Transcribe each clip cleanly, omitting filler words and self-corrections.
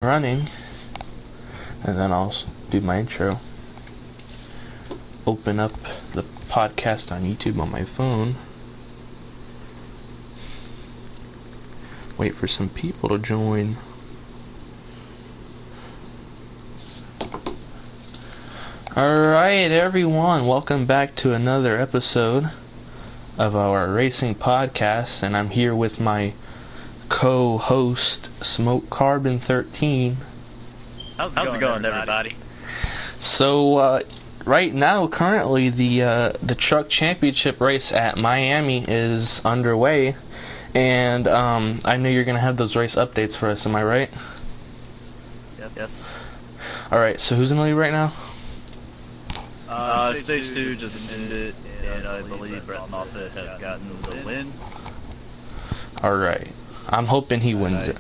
running, and then I'll do my intro. Open up the podcast on YouTube on my phone. Wait for some people to join. Alright everyone, welcome back to another episode of our racing podcast, and I'm here with my co-host Smoke Carbon 13. How's it going, everybody? So right now, currently the truck championship race at Miami is underway, and I know you're gonna have those race updates for us. Am I right? Yes. All right. So who's in the lead right now? Stage 2 just ended, and I believe Brett Moffitt has gotten the win. All right. I'm hoping he wins it.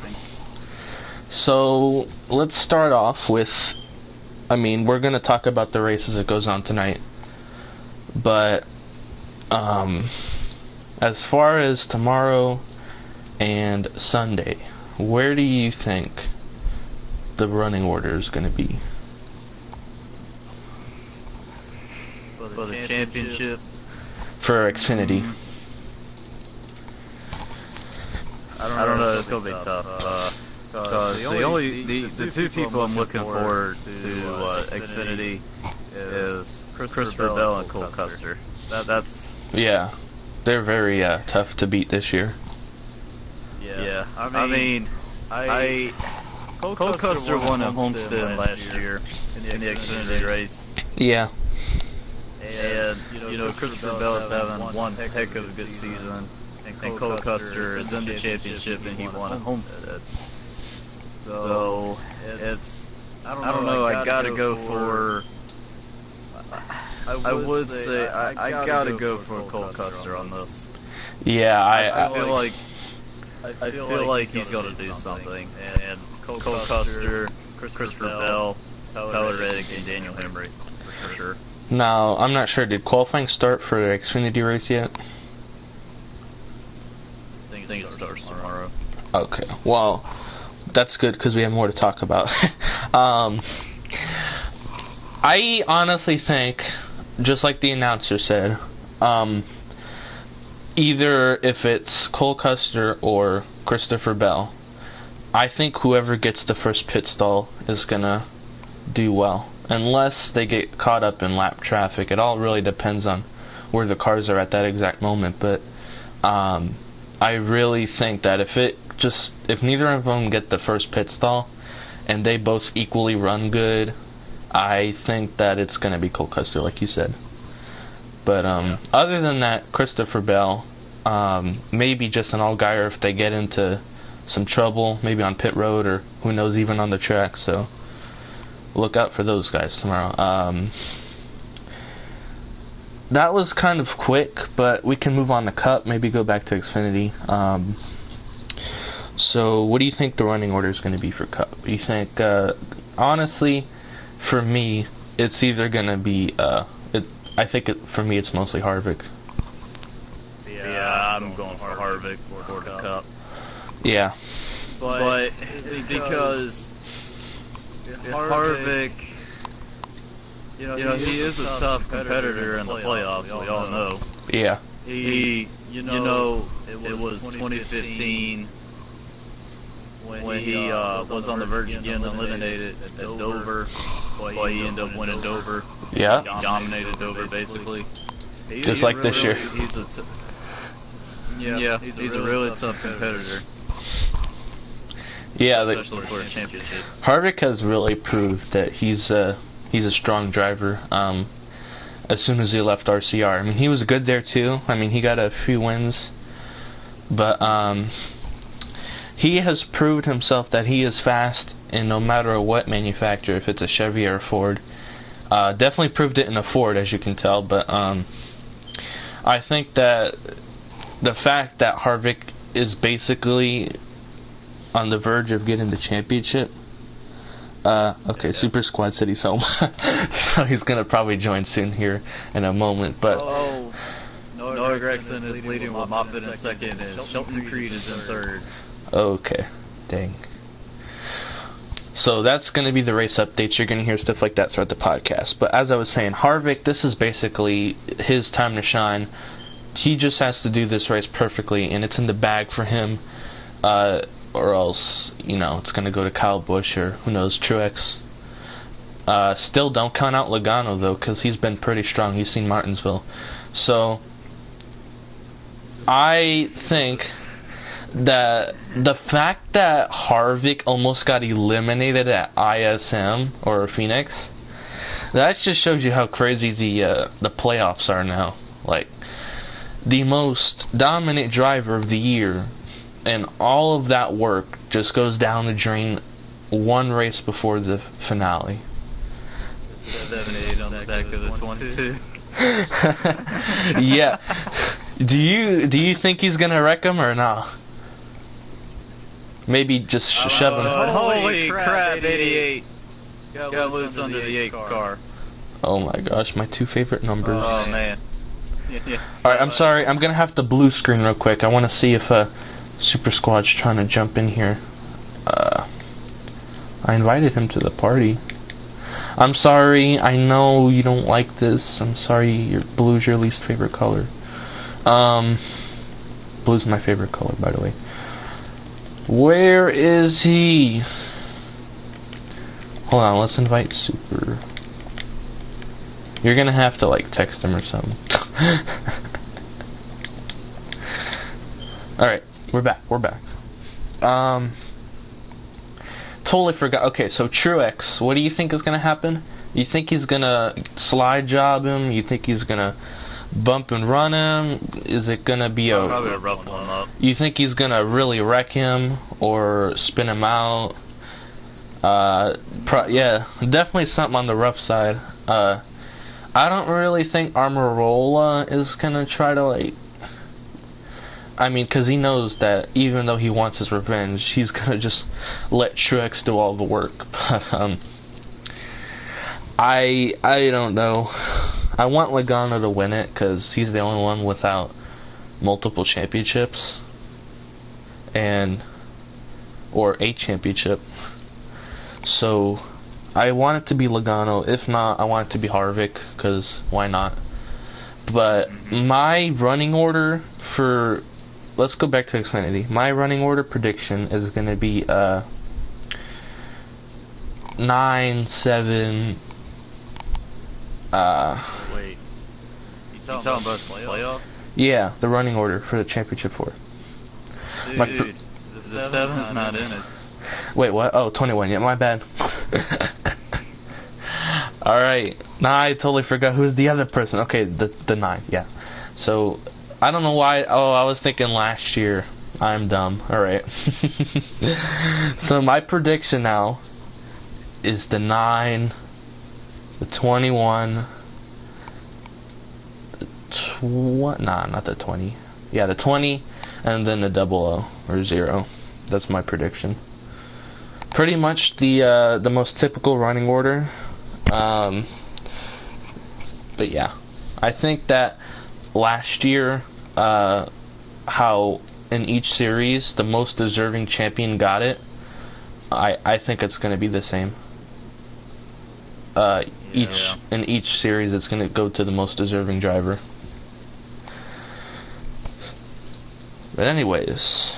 So let's start off with, we're going to talk about the race as it goes on tonight. But as far as tomorrow and Sunday, where do you think the running order is going to be? For the championship? For Xfinity. I don't know, it's going to be tough. Because the two people I'm looking forward to Xfinity is Christopher Bell and Cole Custer. Yeah, they're very tough to beat this year. Yeah. Cole Custer won at Homestead last year in the Xfinity race. Yeah. And, Christopher Bell is having one heck of a good season. And Cole Custer is in the championship, and he won at Homestead. So I don't know. I gotta go for. I would say I gotta go for Cole Custer on this. Yeah, I feel like he's gonna do something. And Cole Custer, Christopher Bell, Tyler Reddick, and Daniel Hemry for sure. Now, I'm not sure. Did qualifying start for the Xfinity race yet? I think it starts tomorrow. Okay. Well, that's good because we have more to talk about. I honestly think, just like the announcer said, either if it's Cole Custer or Christopher Bell, I think whoever gets the first pit stall is going to do well. Unless they get caught up in lap traffic. It all really depends on where the cars are at that exact moment. But I really think that if neither of them get the first pit stall and they both equally run good, I think that it's going to be Cole Custer, like you said. But other than that, Christopher Bell, maybe just an all-guyer if they get into some trouble, maybe on pit road or who knows, even on the track. So look out for those guys tomorrow. That was kind of quick, but we can move on to Cup, maybe go back to Xfinity. So what do you think the running order is going to be for Cup? You think, honestly, for me, it's either going to be, for me it's mostly Harvick. Yeah, I'm going for Harvick for the Cup. Yeah. But because Harvick, he is a tough competitor in the playoffs, we all know. Yeah. It was 2015 when he was on the verge of getting eliminated at Dover, but he ended up winning Dover. Yeah. He dominated Dover, basically. Just like this year. He's a really tough competitor. Yeah, especially for a championship. Harvick has really proved that he's a strong driver. As soon as he left RCR, he was good there too. He got a few wins, but he has proved himself that he is fast in no matter what manufacturer, if it's a Chevy or a Ford. Definitely proved it in a Ford, as you can tell. But I think that the fact that Harvick is basically on the verge of getting the championship. Super Squad City's home. So he's going to probably join soon here in a moment. But Noah Gragson is leading with Moffitt in second, and Shelton Creed is in third. Okay. Dang. So that's going to be the race updates. You're going to hear stuff like that throughout the podcast. But as I was saying, Harvick, this is basically his time to shine. He just has to do this race perfectly, and it's in the bag for him. Or else, it's going to go to Kyle Busch or, who knows, Truex. Still don't count out Logano, though, because he's been pretty strong. He's seen Martinsville. So, I think that the fact that Harvick almost got eliminated at ISM, or Phoenix, that just shows you how crazy the playoffs are now. Like, the most dominant driver of the year, and all of that work just goes down the drain one race before the finale. 7-8 on the back of the 22. Yeah. Do you think he's gonna wreck him or not? Maybe just shove him. Holy crap! 88 got loose under the 8 car. Oh my gosh, my 2 favorite numbers. Oh man. Yeah. Alright, I'm sorry. I'm gonna have to blue screen real quick. I want to see if Super Squad's trying to jump in here. I invited him to the party. I'm sorry, I know you don't like this. I'm sorry, blue's your least favorite color. Blue's my favorite color, by the way. Where is he? Hold on, let's invite Super. You're gonna have to, text him or something. Alright, we're back. Totally forgot. Okay, so Truex, what do you think is going to happen? You think he's going to slide job him? You think he's going to bump and run him? Is it going to be probably ruffle him up? You think he's going to really wreck him or spin him out? Yeah, definitely something on the rough side. I don't really think Almirola is going to try to, because he knows that even though he wants his revenge, he's gonna just let Truex do all the work. But I don't know. I want Logano to win it because he's the only one without multiple championships or a championship. So I want it to be Logano. If not, I want it to be Harvick because why not? But my running order for let's go back to Xfinity. My running order prediction is going to be 9, 7. Wait, you talking about playoffs? Yeah, the running order for the championship 4. Dude, the 7's not in it. Wait, what? Oh, 21. Yeah, my bad. Alright. Nah, I totally forgot who's the other person. Okay, the 9. Yeah. So I don't know why. Oh, I was thinking last year. I'm dumb. Alright. So my prediction now is the 9, the 21, nah, not the 20. Yeah, the 20, and then the 00 or 0. That's my prediction. Pretty much the most typical running order. But yeah, I think that last year, how in each series the most deserving champion got it, I think it's going to be the same. In each series, it's going to go to the most deserving driver. But anyways,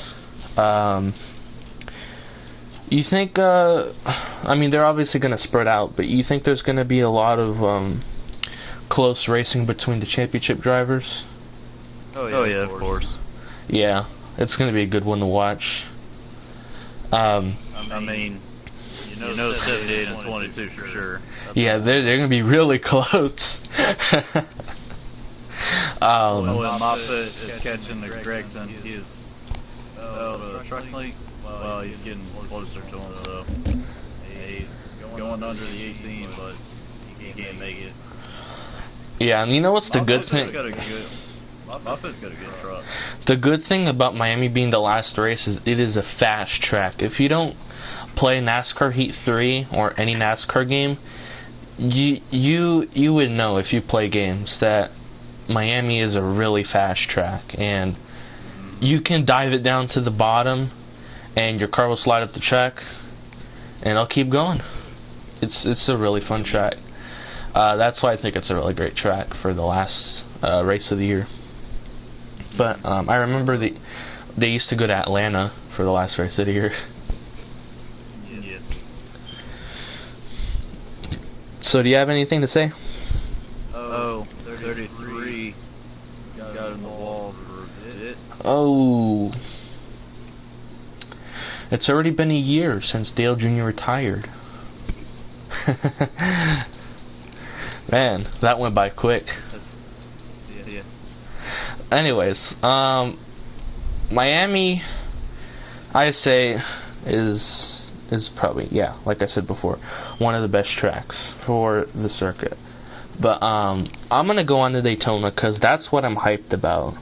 you think? They're obviously going to spread out, but you think there's going to be a lot of close racing between the championship drivers? Oh yeah, of course. Yeah, it's going to be a good one to watch. You know 78 and 22 for sure. Yeah, they're going to be really close. Moffitt is catching the Gregson. He is the truck link. Well, he's getting closer to him, so he's going under the 18, but he can't make it. Yeah, and you know what's the good thing? Moffitt's got a good truck. The good thing about Miami being the last race is it is a fast track. If you don't play NASCAR Heat 3 or any NASCAR game, you would know if you play games that Miami is a really fast track, and you can dive it down to the bottom and your car will slide up the track, and I'll keep going. It's a really fun track. That's why I think it's a really great track for the last race of the year. But I remember they used to go to Atlanta for the last race of the year. Yeah. So do you have anything to say? 33 got in the wall for a bit. Oh. It's already been a year since Dale Jr. retired. Man, that went by quick. Yeah. Anyways, Miami, I say, is probably, yeah, like I said before, one of the best tracks for the circuit. But I'm gonna go on to Daytona because that's what I'm hyped about.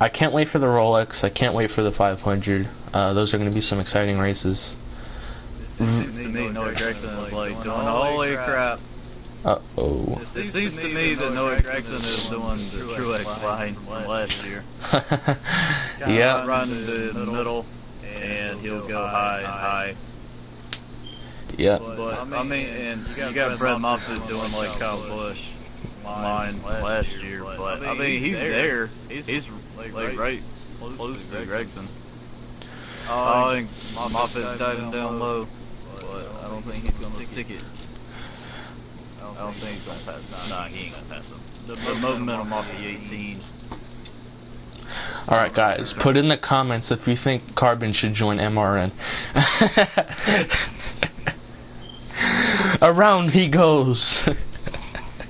I can't wait for the Rolex. I can't wait for the 500. Those are gonna be some exciting races. It seems to me Noah Gragson is like doing holy crap. Uh-oh. It seems to me that Noah Gragson is doing the Truex line from last year. Yeah. Run to the middle, and he'll go high and high. Yeah. But I mean, and you got Brett Moffitt doing like Kyle Busch line last year. But I mean, he's there. He's like right close to Gragson. I think Moffitt's diving down low, but I don't think he's gonna stick it. I don't think he's gonna pass him. Nah, he ain't gonna pass him. The momentum off the 18. Alright guys, put in the comments if you think Carbon should join MRN. Around he goes.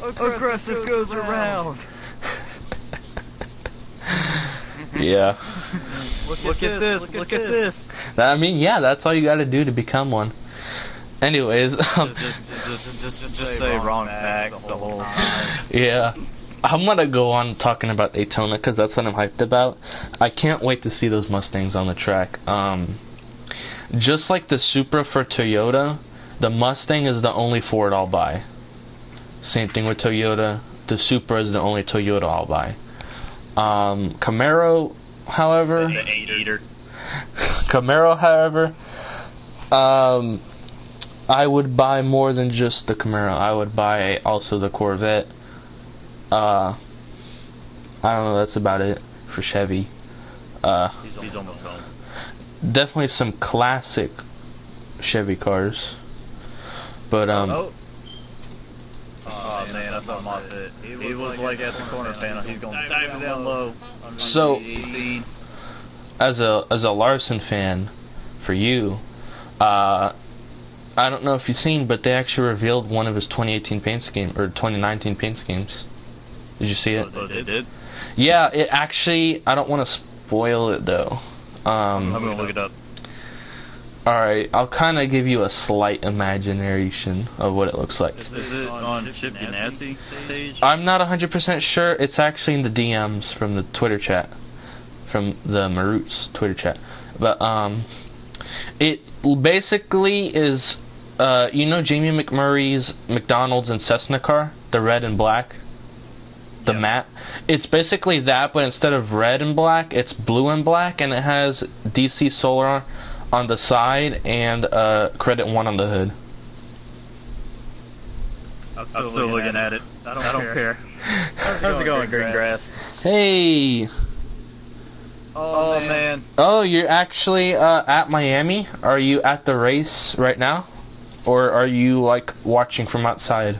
Aggressive goes around. Yeah. Look at this. Look at this. I mean, yeah, that's all you gotta do to become one. Anyways, just say wrong facts the whole time. Yeah. I'm gonna go on talking about Daytona because that's what I'm hyped about. I can't wait to see those Mustangs on the track. Just like the Supra for Toyota, the Mustang is the only Ford I'll buy. Same thing with Toyota. The Supra is the only Toyota I'll buy. Camaro, however, The 8-eater. Camaro, however, I would buy more than just the Camaro. I would buy also the Corvette. I don't know, that's about it for Chevy. He's almost home. Definitely some classic Chevy cars. But, Oh man, I thought Moffitt. He was like at the corner panel. He's going to dive down low. So, 18. as a Larson fan, for you, I don't know if you've seen, but they actually revealed one of his 2018 paint scheme or 2019 paint schemes. Did you see it? Oh, they did? Yeah, it actually. I don't want to spoil it though. I'm gonna look it up. Alright, I'll kind of give you a slight imagination of what it looks like. Is it on Chip Ganassi page? I'm not 100% sure. It's actually in the DMs from the Twitter chat, from the Maroots Twitter chat. But it basically is, you know, Jamie McMurray's McDonald's and Cessna car, the red and black, the matte. It's basically that, but instead of red and black, it's blue and black, and it has DC Solar on the side and Credit One on the hood. I'm still looking at it. I don't care. How's it going, Green Grass? Hey! Oh man. Oh, you're actually at Miami? Are you at the race right now? Or are you, like, watching from outside?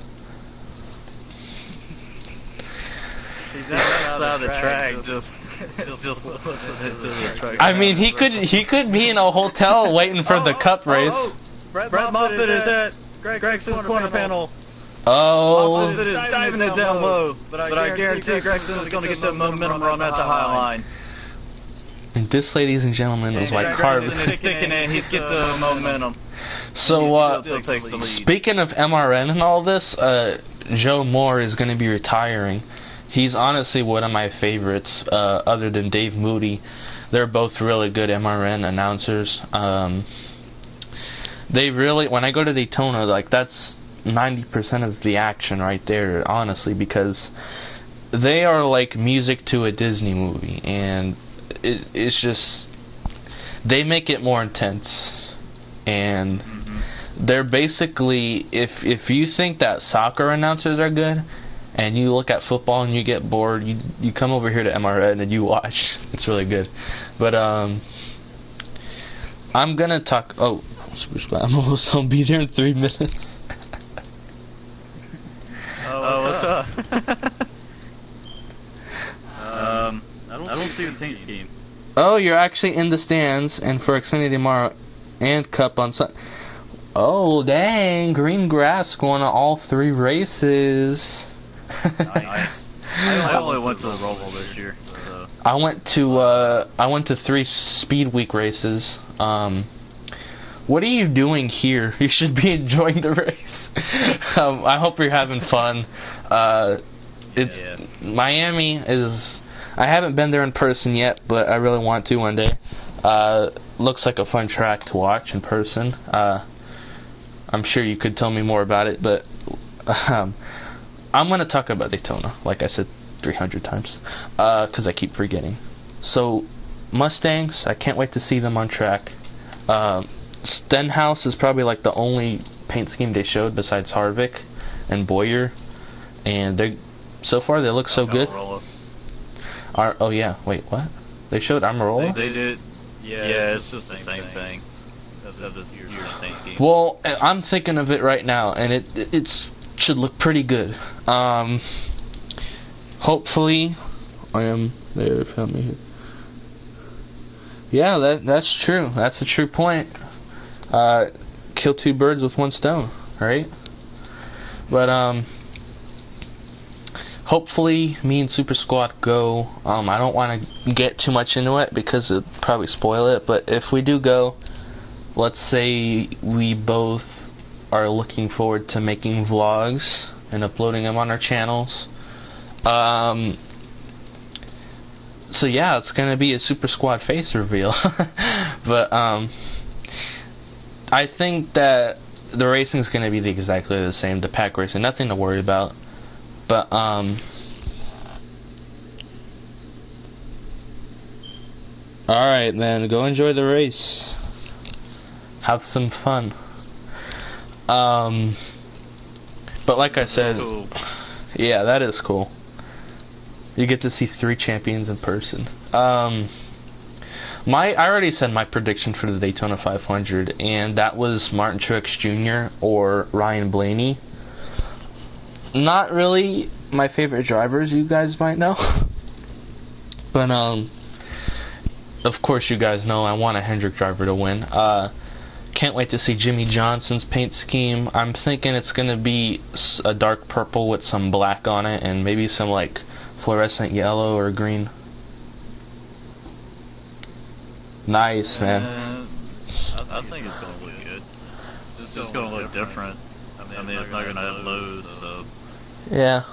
He's outside the track, just listening to the track. I mean, he could be in a hotel waiting for the Cup race. Brett Moffitt is at Gregson's corner panel. Oh. Moffitt is diving it down low, but I guarantee Gregson is going to get the momentum run at the high line. And this, ladies and gentlemen, is why Carver is sticking it. He's get the momentum. So, Still takes the lead. speaking of MRN and all this, Joe Moore is going to be retiring. He's honestly one of my favorites, other than Dave Moody. They're both really good MRN announcers. They really, when I go to Daytona, like, that's 90% of the action right there, honestly, because they are like music to a Disney movie, and it's just, they make it more intense, and they're basically, if you think that soccer announcers are good, and you look at football and you get bored, you come over here to MRN and you watch. It's really good. But I'm gonna talk. Oh, I'm almost gonna be there in 3 minutes. What's up? I don't see the paint scheme. Oh, you're actually in the stands, and for Xfinity tomorrow and Cup on Sunday. Oh, dang, green grass going to all 3 races. Nice. I only went to the Roval this year. So. I went to 3 Speed Week races. What are you doing here? You should be enjoying the race. I hope you're having fun. Miami is. I haven't been there in person yet, but I really want to one day. Looks like a fun track to watch in person. I'm sure you could tell me more about it, but I'm going to talk about Daytona, like I said 300 times, because I keep forgetting. So, Mustangs, I can't wait to see them on track. Stenhouse is probably like the only paint scheme they showed besides Harvick and Boyer, and so far they look so good. Oh yeah, wait, what? They showed Amarola? They did. Yeah, it's just the same thing. Of this year's paint scheme. Well, I'm thinking of it right now, and it should look pretty good. Hopefully, I am there. Found me here. Yeah, that's true. That's a true point. Kill 2 birds with 1 stone, right? But hopefully, me and Super Squad go. I don't want to get too much into it because it'd probably spoil it. But if we do go, let's say we both are looking forward to making vlogs and uploading them on our channels. So yeah, it's gonna be a Super Squad face reveal. But I think that the racing's gonna be exactly the same. The pack racing, nothing to worry about. But alright, man, go enjoy the race. Have some fun. But like I said, cool. Yeah, that is cool. You get to see 3 champions in person. I already said my prediction for the Daytona 500, and that was Martin Truex Jr. or Ryan Blaney. Not really my favorite drivers, you guys might know. But of course you guys know I want a Hendrick driver to win. Can't wait to see Jimmy Johnson's paint scheme. I'm thinking it's going to be a dark purple with some black on it and maybe some like fluorescent yellow or green. Nice, man. I think it's going to look good. It's just going to look different. I mean, it's not going to have lows, so... Yeah.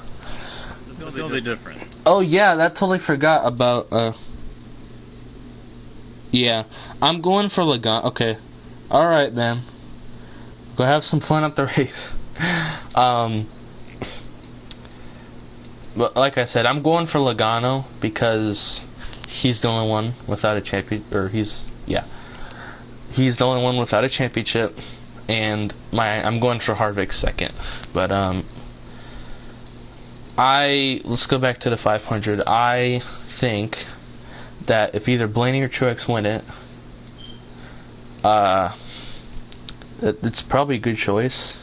It's going to be different. Oh, yeah, that totally forgot about... Yeah, I'm going for Logano. Okay. Alright, man. Go have some fun at the race. But like I said, I'm going for Logano because he's the only one without a champion, he's the only one without a championship, and I'm going for Harvick second. But let's go back to the 500. I think that if either Blaney or Truex win it, it's probably a good choice.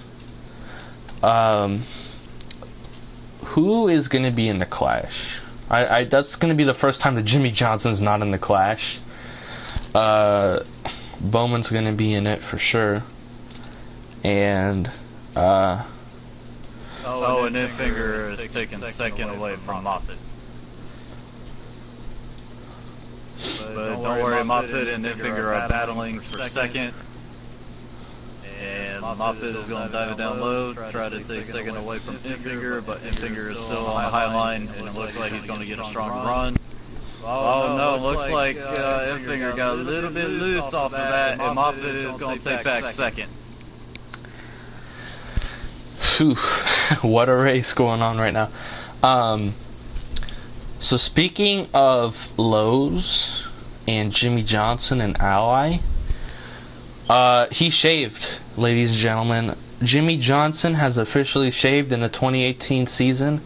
Who is going to be in the Clash? That's going to be the first time that Jimmy Johnson's not in the Clash. Bowman's going to be in it for sure. And and Infinger is taking second away from Moffitt. But don't worry, Moffitt and Infinger are battling for second. And Moffitt is going to dive it down low, try to take second away from Infinger, but Infinger is still on the high line, and it looks like he's going to get a strong run. Oh no, it looks like Infinger got a little bit loose off of that, and Moffitt is going to take back second. Whew, what a race going on right now. So speaking of lows and Jimmy Johnson an ally? He shaved, ladies and gentlemen. Jimmy Johnson has officially shaved in the 2018 season.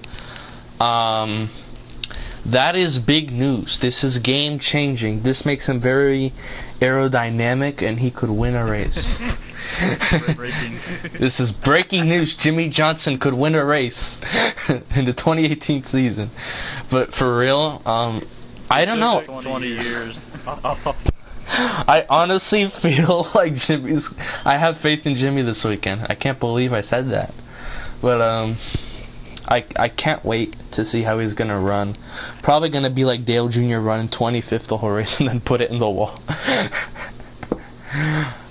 That is big news. This is game changing. This makes him very aerodynamic, and he could win a race. This is breaking news. Jimmy Johnson could win a race in the 2018 season. But for real, I don't know. 20 years. I honestly feel like I have faith in Jimmy this weekend. I can't believe I said that. But I can't wait to see how he's gonna run. Probably gonna be like Dale Jr. running 25th the whole race and then put it in the wall.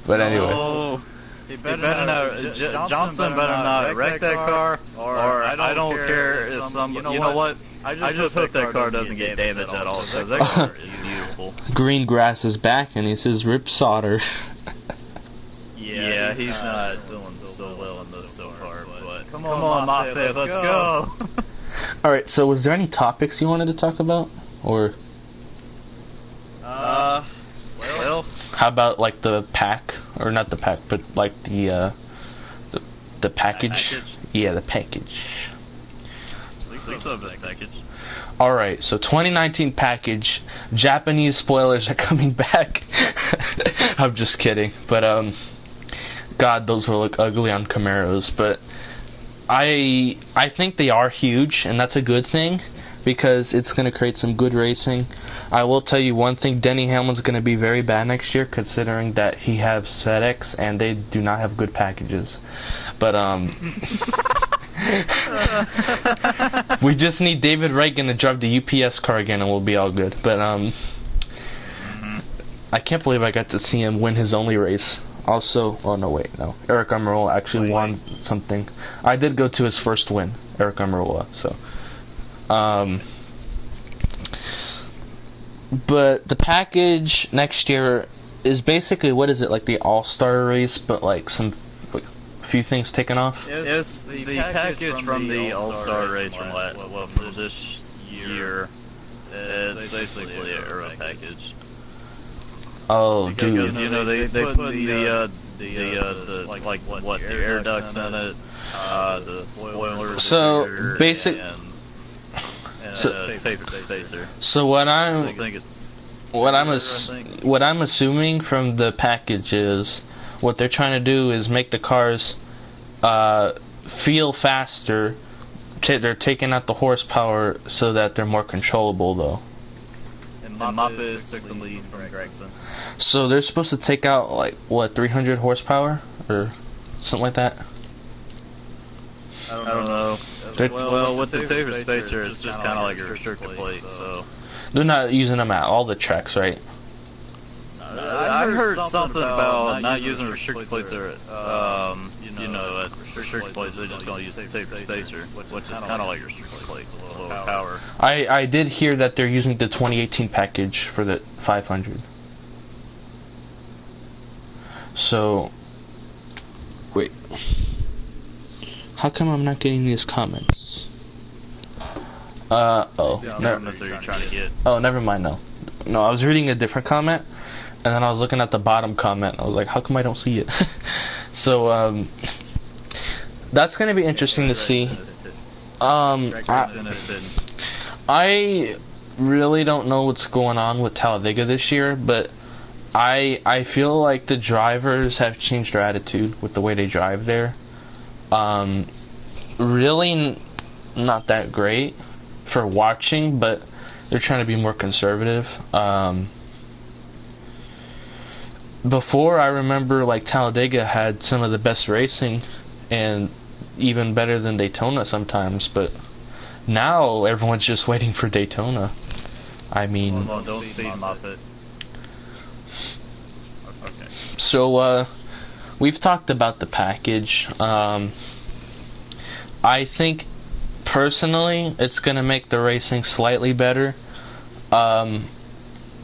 But anyway. Oh, he better not. Johnson better not wreck that car, or I don't care if some. You know what? I just hope that car doesn't get damaged at all, because that car is beautiful. Green Grass is back, and he says rip solder. Yeah, he's not doing so well in this so far, but come on, Moffitt, let's go. Alright, so was there any topics you wanted to talk about? Or well, how about like the pack, or not the pack, but like the package? Yeah, the package. Alright, so 2019 package. Japanese spoilers are coming back. I'm just kidding, but God, those will look ugly on Camaros, but I think they are huge, and that's a good thing, because it's going to create some good racing. I will tell you one thing, Denny Hamlin's going to be very bad next year, considering that he has FedEx, and they do not have good packages. But, we just need David Reagan to drive the UPS car again, and we'll be all good. But, I can't believe I got to see him win his only race. Also, oh no, wait, no. Eric Almirola actually won something. I did go to his first win, Eric Almirola, so. But the package next year is basically, what is it, like the All-Star race, but like some few things taken off? It's the package from the All-Star race from this year. It's basically an Aero package. Oh, because, dude. You know, they put the air ducts in it, the spoilers. So So what I'm assuming from the package is what they're trying to do is make the cars feel faster. They're taking out the horsepower so that they're more controllable, though. And Moffitt took the lead from Gregson. So they're supposed to take out, like, what, 300 horsepower? Or something like that? I don't know. Well, with the Taper Spacer, it's just kind of like a restrictor plate, so... They're not using them at all the tracks, right? I heard something about not using restrictor plates at restrictor plates, they're just going to use the Taper Spacer, which is kind of like a restrictor plate, with a lower power. I did hear that they're using the 2018 package for the 500. So, wait. How come I'm not getting these comments? Never mind, no. No, I was reading a different comment, and then I was looking at the bottom comment, and I was like, how come I don't see it? So, that's going to be interesting to see. I really don't know what's going on with Talladega this year, but I feel like the drivers have changed their attitude with the way they drive there. Really not that great for watching, but they're trying to be more conservative. Before, I remember like Talladega had some of the best racing and even better than Daytona sometimes, but now everyone's just waiting for Daytona. I mean, don't speed, Moffitt. Okay. So we've talked about the package. I think personally it's gonna make the racing slightly better.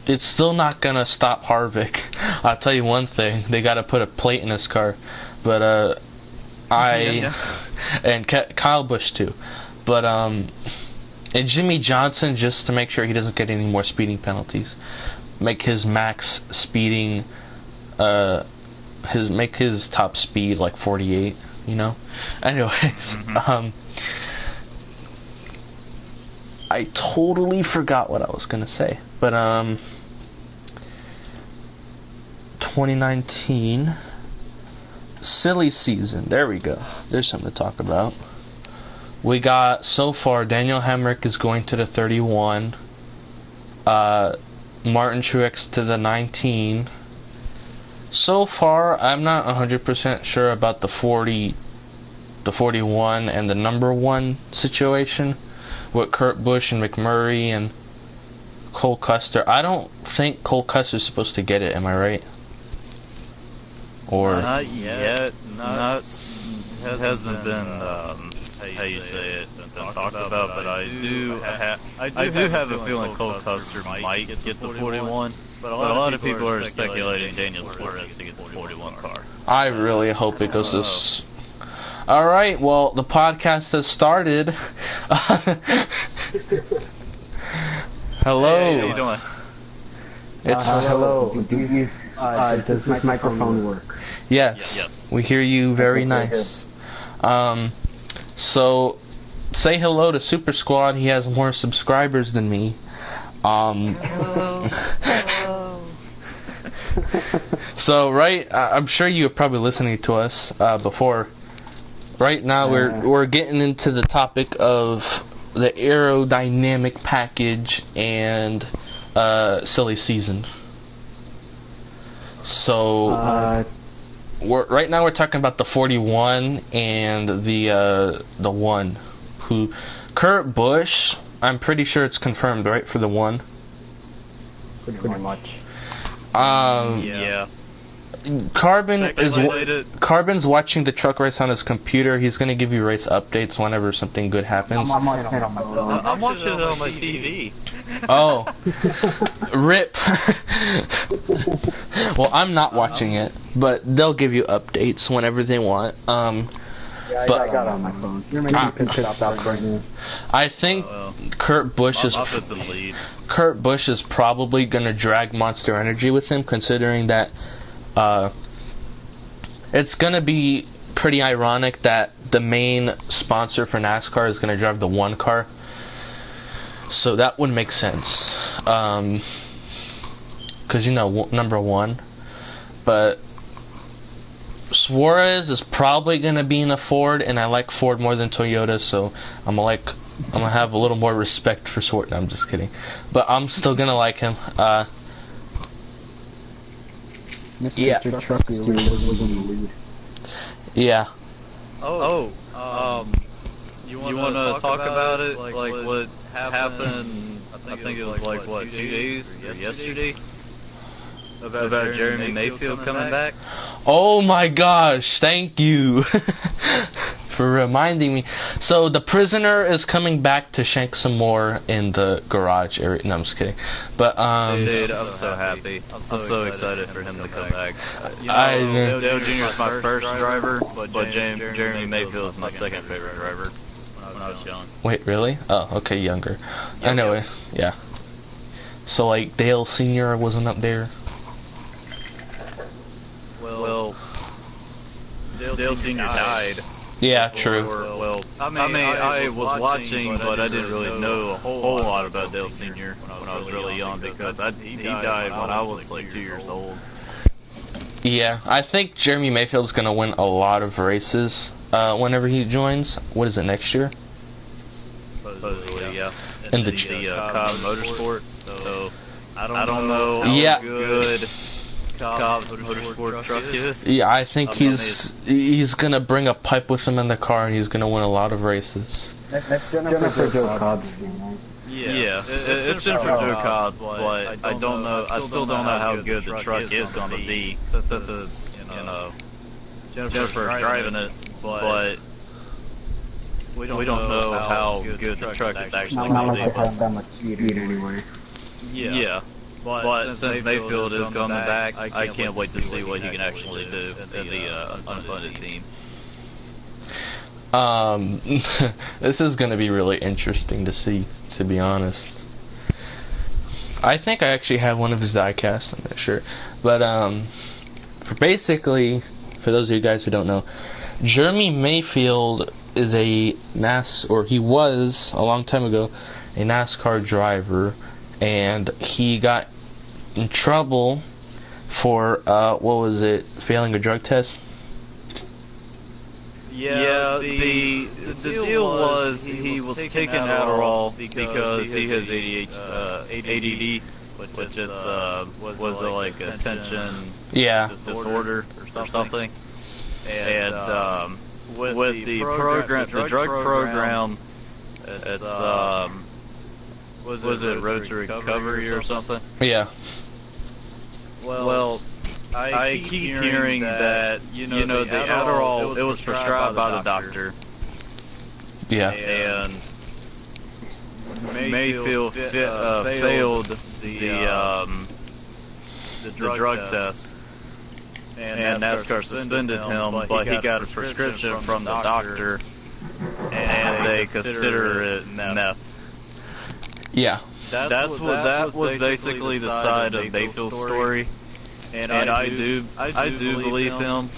It's still not gonna stop Harvick. I'll tell you one thing: they gotta put a plate in his car. But and Kyle Busch too. But and Jimmy Johnson, just to make sure he doesn't get any more speeding penalties. make his max speeding, make his top speed like 48. You know. Anyways, I totally forgot what I was gonna say, but 2019 silly season. There we go. There's something to talk about. We got so far Daniel Hemrick is going to the 31. Martin Truex to the 19. So far, I'm not 100% sure about the 40, the 41, and the number 1 situation with Kurt Busch and McMurray and Cole Custer. I don't think Cole Custer's supposed to get it. Am I right? Or not yet. Not hasn't been how you say it been talked about. But I do have a feeling Cole Custer might get the 41. But a lot of people are speculating Daniel Suarez to get the 41 car. I really hope it goes this. Alright, well, the podcast has started. Hello. Hey, how you doing? Hello. Does this microphone work? Yes. We hear you very nice. So, say hello to Super Squad. He has more subscribers than me. Hello. So, I'm sure you're probably listening to us before. Right now, we're getting into the topic of the aerodynamic package and silly season. So, right now we're talking about the 41 and the 1. Who, Kurt Busch, I'm pretty sure it's confirmed, right, for the 1. Pretty much. Yeah. Carbon's watching the truck race on his computer. He's gonna give you race updates whenever something good happens. I'm watching it on my phone. I'm watching it on my TV. Oh, rip. Well, I'm not watching it, but they'll give you updates whenever they want. Yeah, I got it on my phone. You're making pit stop right now. I think Kurt Busch is probably gonna drag Monster Energy with him, considering that it's gonna be pretty ironic that the main sponsor for NASCAR is gonna drive the 1 car. So that would make sense, because number 1. But Suarez is probably gonna be in a Ford, and I like Ford more than Toyota, so I'm gonna have a little more respect for Suarez. No, I'm just kidding, but I'm still gonna like him. Mr. Truck was in the lead. Yeah. You want to talk about it? Like what happened? I think it was like 2 days or yesterday about Jeremy Mayfield coming back. Oh my gosh! Thank you for reminding me. So the prisoner is coming back to shank some more in the garage area. No, I'm just kidding. But dude, I'm so happy. I'm so excited for him to come back. Dale Jr. is my first driver, but Jeremy Mayfield is my second favorite driver when I was young. Wait, really? Oh, okay, younger. I know it. Yeah. So like Dale Sr. wasn't up there. Well, Dale Sr. died. Yeah, true. I was watching, but I didn't really know a whole lot about Dale Sr. when I was really young, because he died when I was like 2 years old. Yeah, I think Jeremy Mayfield's gonna win a lot of races whenever he joins. What is it, next year? Supposedly, yeah. In the Cobb Motorsports. So I don't know how good Cobb's Motorsport truck is. Yeah, I think he's gonna bring a pipe with him in the car, and he's gonna win a lot of races. That's Jennifer Joe Cobb's game, right? Yeah, it's Jennifer Joe Cobb, but I don't know. I still don't know how good the truck is going to be, since it's Jennifer's driving it, but we don't know how good the truck is actually Not going like to it be. has that much speed anyway. Yeah. But since Mayfield is coming back, I can't wait to see what he can actually do in the unfunded team. This is going to be really interesting to see, to be honest. I think I actually have one of his diecasts. I'm not sure, but for those of you guys who don't know, Jeremy Mayfield is he was a long time ago a NASCAR driver, and he got in trouble for failing a drug test. Yeah, the deal was he was taking Adderall because he has ADD, which was like attention disorder or something. And with the drug program, it's was it Road to Recovery or something? Yeah. Well, I keep hearing that the Adderall, it was prescribed by the doctor. Yeah. And Mayfield failed the drug test, and NASCAR suspended him, but he got a prescription from the doctor, and they consider it meth. Yeah. That was basically the side of Mayfield's story. And I do believe him,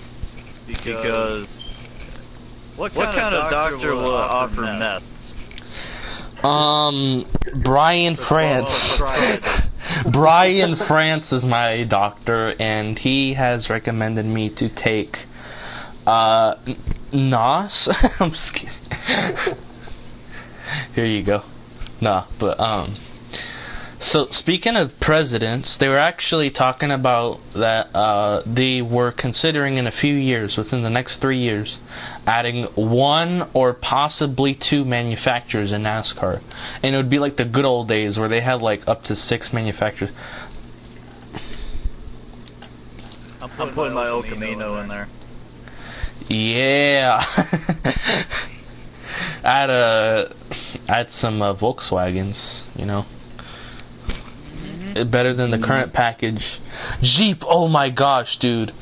because what kind of doctor will offer meth? Brian France. Brian France is my doctor, and he has recommended me to take NOS. I'm just kidding. Here you go. Nah, but so speaking of presidents, they were actually talking about that they were considering in a few years, within the next 3 years, adding 1 or possibly 2 manufacturers in NASCAR. And it would be like the good old days where they had like up to 6 manufacturers. I'm putting my El Camino in there. Yeah. add some Volkswagens, you know. Better than the current package. Jeep, oh my gosh, dude.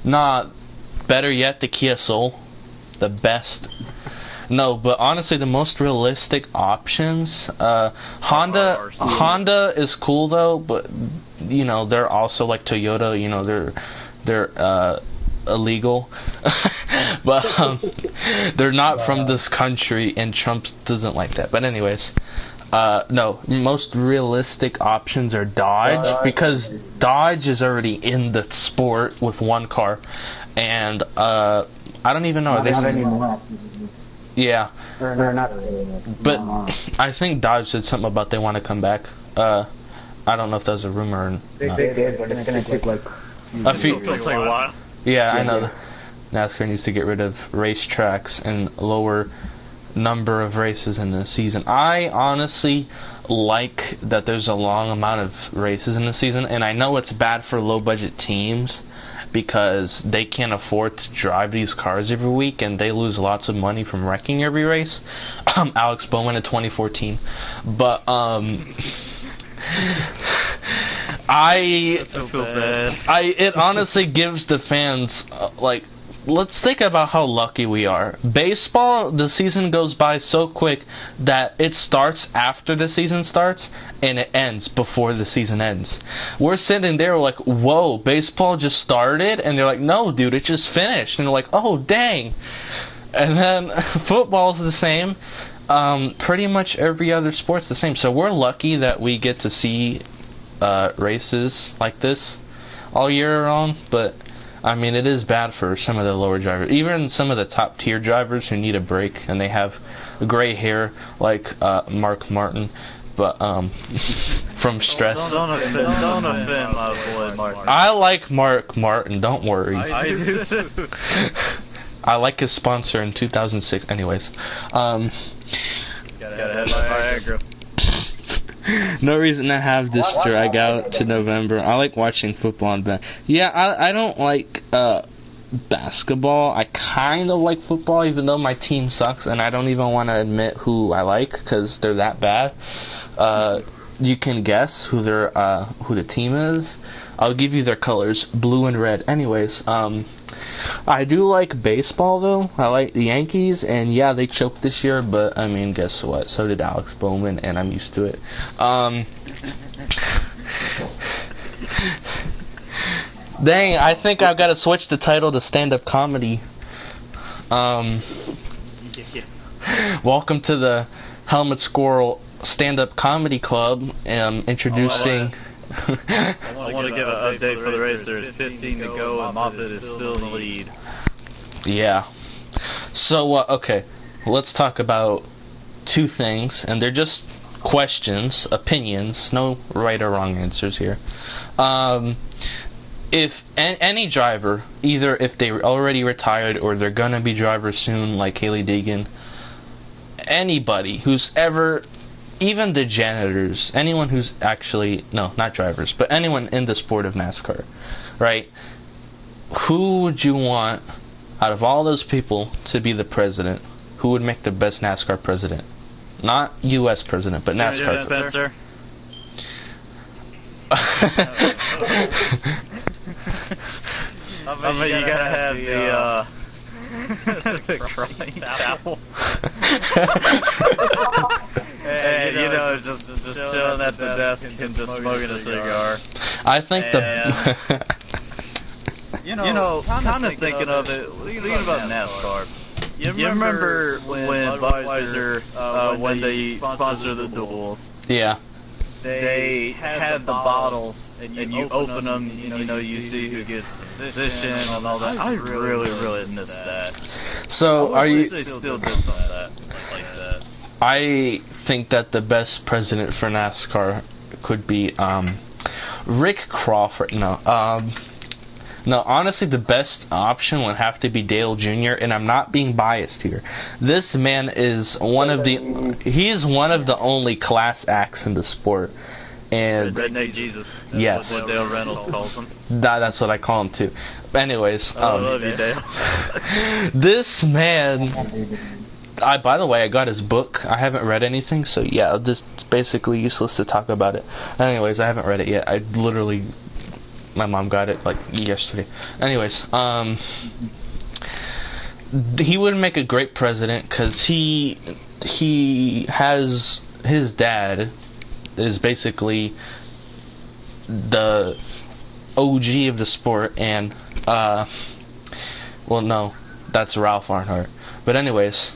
Nah, better yet, the Kia Soul. The best. No, but honestly, the most realistic options. Honda is cool though, but you know they're also like Toyota. You know they're illegal, but they're not from this country, and Trump doesn't like that. But anyways. No, most realistic options are Dodge, because Dodge is already in the sport with 1 car, and I don't even know. Yeah, but I think Dodge said something about they want to come back. I don't know if that was a rumor or not. They did, but it's gonna take like a few. It'll take a while. Yeah, I know. NASCAR needs to get rid of racetracks and lower number of races in the season. I honestly like that there's a long amount of races in the season, and I know it's bad for low budget teams because they can't afford to drive these cars every week, and they lose lots of money from wrecking every race. Alex Bowman in 2014, but it honestly gives the fans let's think about how lucky we are. Baseball, the season goes by so quick that it starts after the season starts and it ends before the season ends. We're sitting there like, whoa, baseball just started? And they're like, no, dude, it just finished. And they're like, oh, dang. And then football's the same. Pretty much every other sport's the same. So we're lucky that we get to see races like this all year round, but I mean, it is bad for some of the lower drivers. Even some of the top tier drivers who need a break and they have gray hair, like Mark Martin, but from stress. Don't offend my boy Mark. I like Mark Martin. Don't worry. I do too. I like his sponsor in 2006. Anyways, gotta have Viagra. No reason to have this drag out to November. I like watching football and I don't like basketball. I kind of like football, even though my team sucks, and I don't even want to admit who I like because they're that bad. You can guess who the team is. I'll give you their colors, blue and red. Anyways, I do like baseball though. I like the Yankees, and yeah, they choked this year, but I mean, guess what? So did Alex Bowman, and I'm used to it. Dang, I think I've got to switch the title to stand-up comedy. Welcome to the Helmet Squirrel Stand-Up Comedy Club. Introducing... I want to give an update for the race. There's 15 to go, and Moffitt is still in the lead. Yeah. So, okay, let's talk about two things, and they're just questions, opinions, no right or wrong answers here. If any driver, either if they already retired or they're gonna be drivers soon, like Hailie Deegan, anybody who's ever, even the janitors, anyone who's actually, no, not drivers, but anyone in the sport of NASCAR, right? Who would you want, out of all those people, to be the president? Who would make the best NASCAR president? Not U.S. president, but NASCAR Spencer. I mean, you gotta have the crying towel. And you know, just chilling at the desk and just smoking a cigar. I think you know, kind of thinking of it, thinking about NASCAR. You remember when Budweiser, when they sponsored the duels? Yeah. They had the bottles, and you open them, and you know, you see who gets the position and all that. I really miss that. So, I wish they still did some of that, like that. I think that the best president for NASCAR could be Rick Crawford. No, honestly, the best option would have to be Dale Jr., and I'm not being biased here. This man is he's one of the only class acts in the sport. And Redneck Jesus. Yes. That's what Dale Reynolds calls him. That's what I call him, too. Anyways. I love you, Dale. This man... by the way, I got his book. I haven't read anything, so yeah, this is basically useless to talk about it. Anyways, I haven't read it yet. I literally... My mom got it like yesterday. Anyways, he would make a great president because he has, his dad is basically the OG of the sport, and well, no, that's Ralph Earnhardt. But anyways,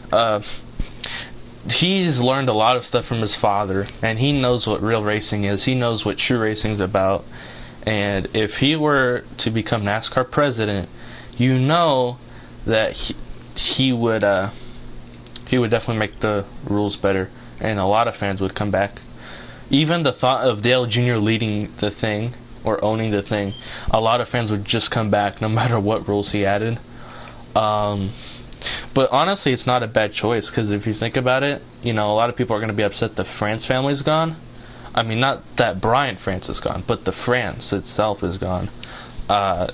he's learned a lot of stuff from his father, and he knows what real racing is. He knows what true racing is about. And if he were to become NASCAR president, you know that he would definitely make the rules better, and a lot of fans would come back. Even the thought of Dale Jr. leading the thing or owning the thing, a lot of fans would just come back no matter what rules he added. But honestly, it's not a bad choice, because if you think about it, you know, a lot of people are going to be upset the France family's gone. I mean, not that Brian France is gone, but the France itself is gone. The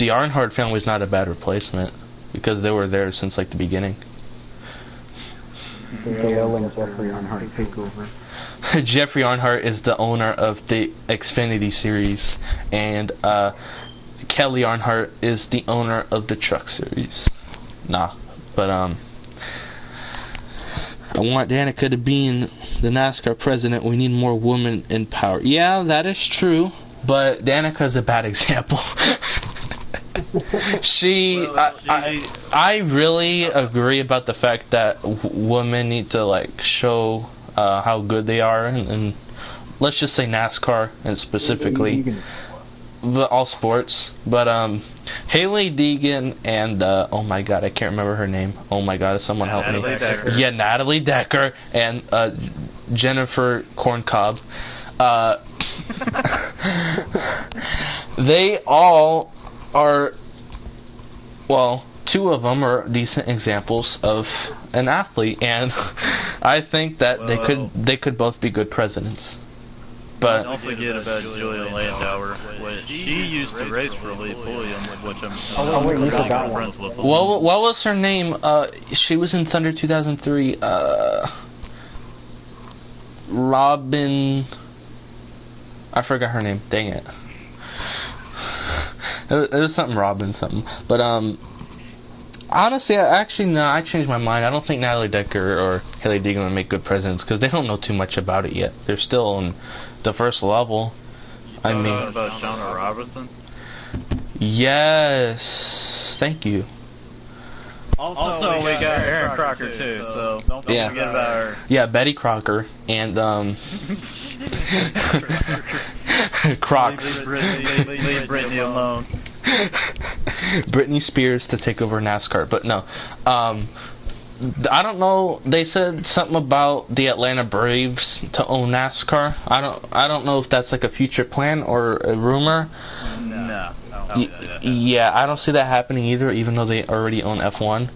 Earnhardt family is not a bad replacement, because they were there since like the beginning. Dale and Jeffrey Earnhardt take over. Jeffrey Earnhardt is the owner of the Xfinity Series, and Kelly Earnhardt is the owner of the Truck Series. But I want Danica to be the NASCAR president. We need more women in power. Yeah, that is true, but Danica's a bad example. I really agree about the fact that women need to like show how good they are, and let's just say NASCAR and specifically. But all sports, but Hailie Deegan and oh my god, I can't remember her name. Oh my god, someone help me. Decker. Yeah, Natalie Decker and Jennifer Corncob. They all are, well, two of them are decent examples of an athlete, and I think that they could both be good presidents. But don't forget about Julia Landauer. She used to race for Elite Pulliam, which I'm friends with. What was her name? She was in Thunder 2003. Robin. I forgot her name. Dang it. It was something Robin something. But honestly, I changed my mind. I don't think Natalie Decker or Hailie Deegan would make good presidents because they don't know too much about it yet. They're still on the first level. Talking about Shauna Robinson? Yes. Thank you. Also, we got Aaron Crocker too, so don't forget about her. Yeah, Betty Crocker and Crocs. Leave Brittany alone. Britney Spears to take over NASCAR, but no. I don't know. They said something about the Atlanta Braves to own NASCAR. I don't know if that's like a future plan or a rumor. No, I don't see that. Yeah, I don't see that happening either, even though they already own F1.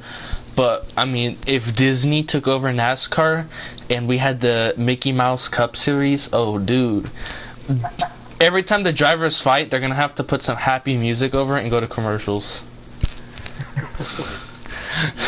But, I mean, if Disney took over NASCAR and we had the Mickey Mouse Cup Series, oh, dude. Every time the drivers fight, they're going to have to put some happy music over it and go to commercials.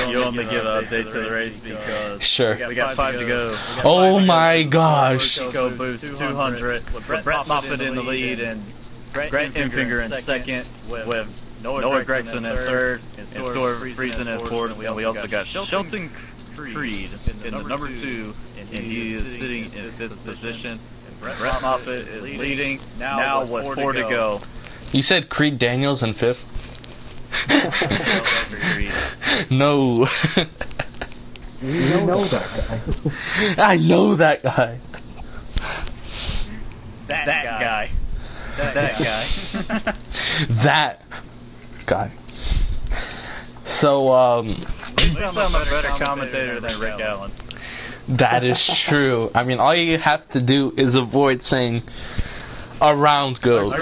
You want me to give an update to the race because sure. we got 5 to go. Oh my gosh. Eco Boost 200 with Brett Moffitt in the lead and Grant Enfinger in second with Noah Gregson in third and Stuart Friesen in fourth. And we also got Shelton Creed in the number 2 and he is sitting in 5th position. And Brett Moffitt is leading now with 4 to go. You said Creed Daniels in 5th? No. You know that guy. I know that guy. That guy. That guy. So, At least I'm a better commentator than Rick Allen. that is true. I mean, all you have to do is avoid saying around goes.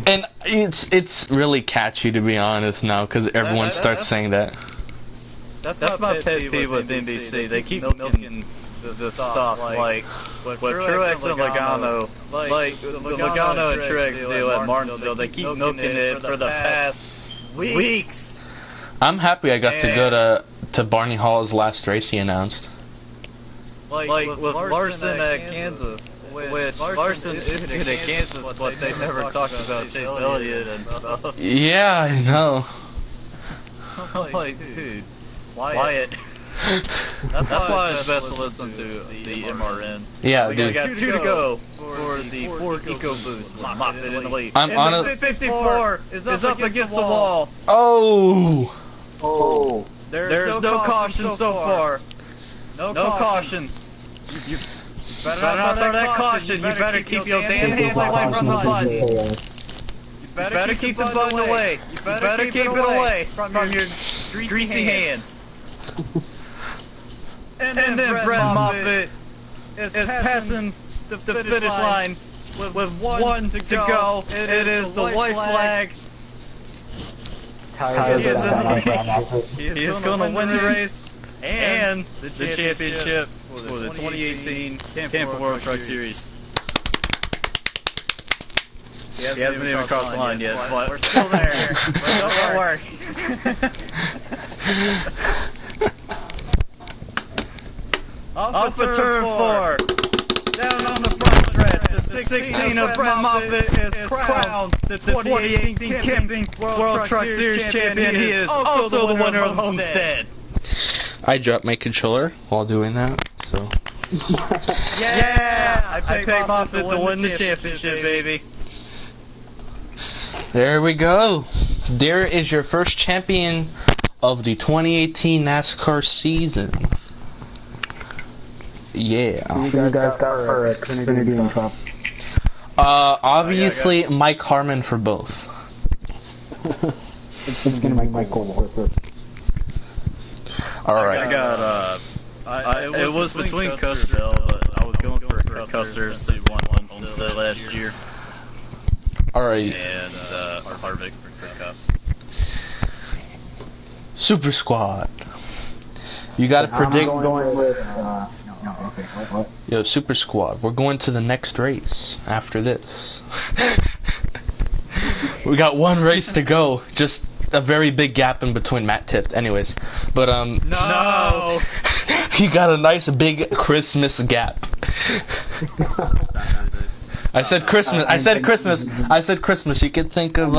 And it's really catchy, to be honest, now, because everyone starts saying that. That's my pet peeve with NBC. They keep milking the stuff like what Truex and Logano, like the Logano and Truex deal at Martinsville. They keep milking it for the past weeks. I'm happy I got to go to Barney Hall's last race he announced. Like with Larson at Kansas, which Larson is good at Kansas, but they never talked about Chase Elliott and stuff. Yeah, I know. I'm like, dude, Wyatt. That's why it's best to listen to the MRN. Yeah, we dude. got 2 to go for the Ford EcoBoost. Moffitt in the lead. I'm on the 54 is up against the wall. Oh. There's no caution so far. No caution. You better not throw that caution. You better keep your damn hands away from the button. You better keep the button away. You better keep it away from your greasy hands. And then Brett Moffitt is passing the finish line with 1 to go. It is the white flag. He is going to win the race and the championship for the 2018 Tampa World Truck Series. He hasn't even crossed the line yet, but we're still there. Don't worry. Up for turn 4. Down on the front stretch, the 16 of Brett Moffitt is crowned the 2018 Camping World Truck Series champion. He is also the winner of Homestead. I dropped my controller while doing that, so. Yeah! I paid Moffitt to win the championship, baby. There we go. There is your first champion of the 2018 NASCAR season. Yeah. Who you guys got for Xfinity and Cup? Obviously Mike Harmon for both. It's gonna make Michael worth it. Alright. I got, it was between Custer, but I was going for Custer since he won Homestead last year. Alright. And, Harvick for Cup. Super Squad. You gotta predict. I'm going with, okay, what? Yo, Super Squad. We're going to the next race after this. We got one race to go. Just a very big gap in between Matt tipped. Anyways, but No. You got a nice big Christmas gap. I said Christmas. I said Christmas. You could think of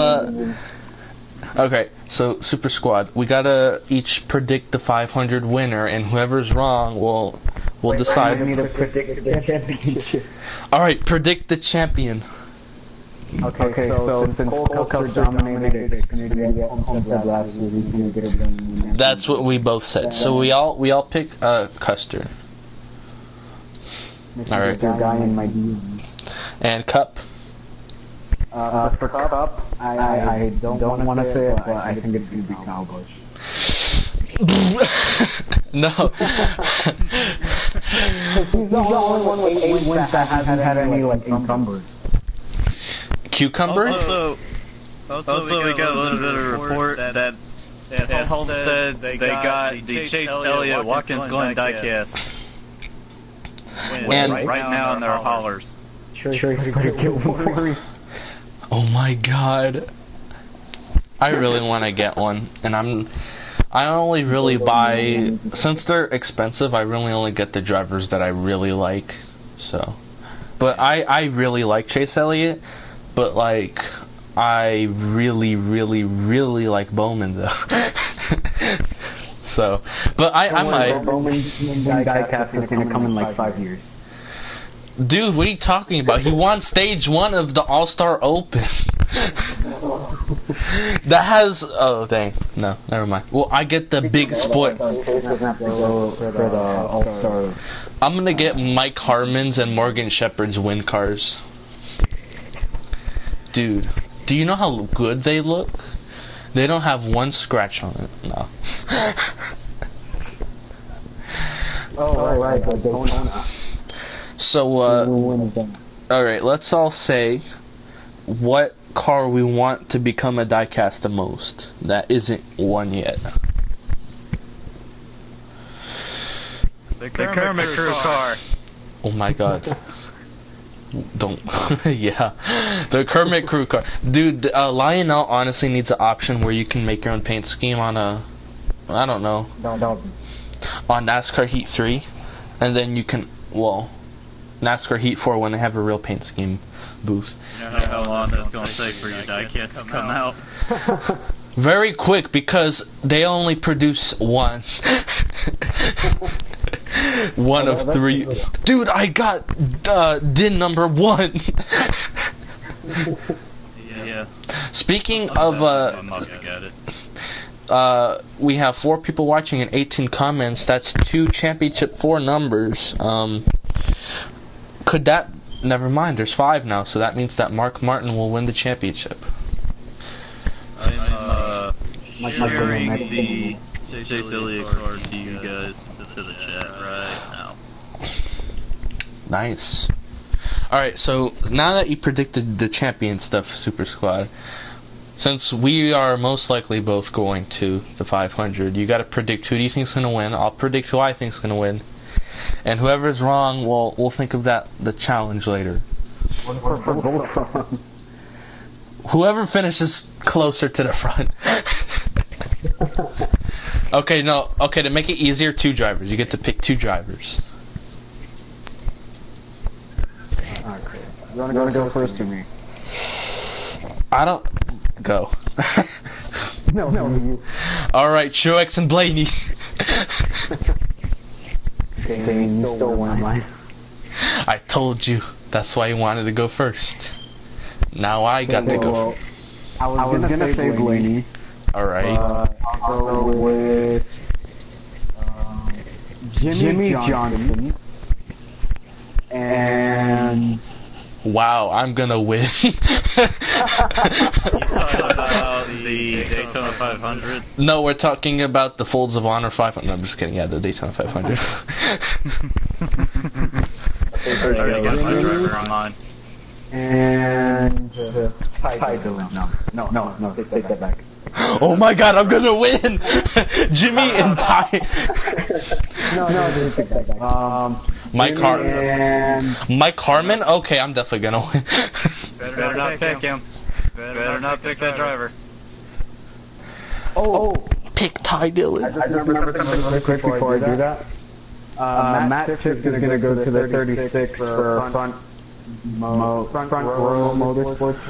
Okay, so Super Squad, we gotta each predict the 500 winner, and whoever's wrong will decide. I need to predict the championship. All right, predict the champion. Okay, so since Cole Custer dominated Xfinity Homestead last year, he's gonna get it. That's what we both said. So we all pick Custer. All right. Guy in my DMs. And Cup. For Cup, I don't want to say it, but I think it's gonna be Kyle Busch. No. He's the only one with 8 wins that hasn't had any like incumbers. Cucumber? Also, we got a little bit of report that at Homestead they got the Chase Elliott Watkins Glen diecast. And right now in their hollers. Oh my god. I really want to get one, and I only really buy, since they're expensive, I really only get the drivers that I really like. So, but I really like Chase Elliott, but like I really like Bowman though. So, but I might. Bowman's diecast is gonna come in like 5 years. Dude, what are you talking about? He won stage 1 of the All-Star Open. That has... Oh, dang. No, never mind. Well, I get the big sport. I'm gonna get Mike Harmon's and Morgan Shepherd's win cars. Dude, do you know how good they look? They don't have one scratch on it. No. Oh, right, the Daytona. So, alright, let's all say what car we want to become a diecast the most. That isn't one yet. The Kermit Crew car. Oh my god. Don't. Yeah. The Kermit Crew car. Dude, Lionel honestly needs an option where you can make your own paint scheme on I don't know. On NASCAR Heat 3. And then you can, NASCAR Heat 4 when they have a real paint scheme booth. You know how long that's going to take for your diecast to come out? Very quick, because they only produce one. One of 3. Dude, I got DIN number 1. Yeah. Speaking of we have 4 people watching and 18 comments. That's 2 championship 4 numbers. Could that... Never mind, there's 5 now, so that means that Mark Martin will win the championship. I'm sharing the Chase Elliott card to you guys, to the chat right now. Nice. Alright, so now that you predicted the champion stuff, Super Squad, since we are most likely both going to the 500, you gotta predict who do you think's gonna win. I'll predict who I think's gonna win. And whoever's wrong, we'll think of the challenge later. Whoever finishes closer to the front. Okay, to make it easier, 2 drivers. You get to pick 2 drivers. Alright, you wanna go first or me? I don't... Go. No, you. Alright, Truex and Blaney. Okay, you stole one of mine. I told you. That's why you wanted to go first. Now I got to go. Well, I was gonna say Blaney. Alright. I'll go with Jimmy Johnson. And... Wow, I'm gonna win. You talking about the Daytona 500? No, we're talking about the Folds of Honor 500. No, I'm just kidding. Yeah, the Daytona 500. I already got my driver on mine. And... Ty Dillon. No, take that back. Oh my god, I'm gonna win! Jimmy and Ty. No, don't take that back. Mike Harmon? Okay, I'm definitely gonna win. Better not pick him. Better not pick that driver. Oh, pick Ty Dillon. I just remember something really quick before I do that. Matt Sift is gonna go to the 36 for front row motorsports.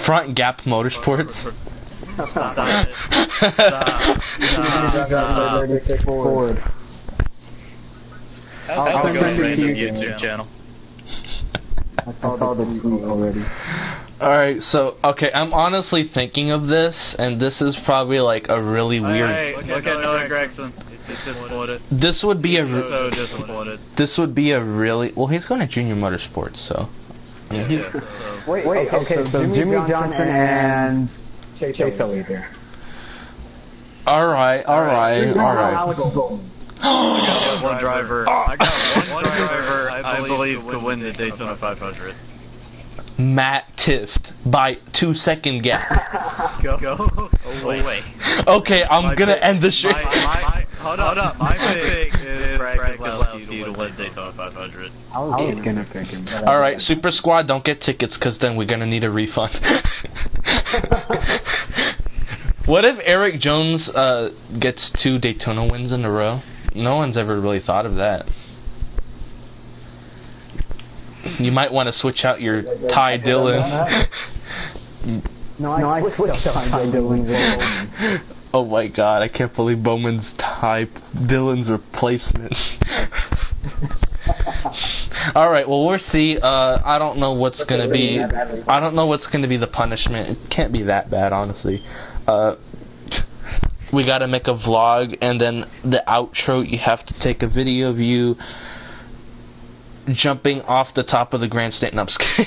Front Gap Motorsports. Stop it. Stop. Stop. 36 forward. I'll send go it to random you. YouTube channel. I saw the tweet already. Alright, so, okay, I'm honestly thinking of this, and this is probably like a really weird... Hey, look at Noah Gregson. He's disappointed. This would be He's so disappointed. This would be a really... Well, he's going to Junior Motorsports, so... I mean, he's... So. Wait, okay, so Jimmy Johnson and Chase Elliott there. Alright. Alex Bowman. I got one driver. I believe could win the Daytona 500. Matt Tift by 2-second gap. Go away. Okay, I'm gonna end the show. Hold up. My pick is Brad Keselowski to win Daytona 500. I was gonna pick him. Alright, Super Squad, don't get tickets, because then we're gonna need a refund. What if Eric Jones gets 2 Daytona wins in a row? No one's ever really thought of that. You might want to switch out your Ty Dillon. No, I switched out Ty Dillon. Oh my god, I can't believe Bowman's Ty Dillon's replacement. Alright, well we'll see. I don't know what's gonna be the punishment. It can't be that bad, honestly. We gotta make a vlog, and then the outro, you have to take a video of you jumping off the top of the grandstand. No, I'm just kidding.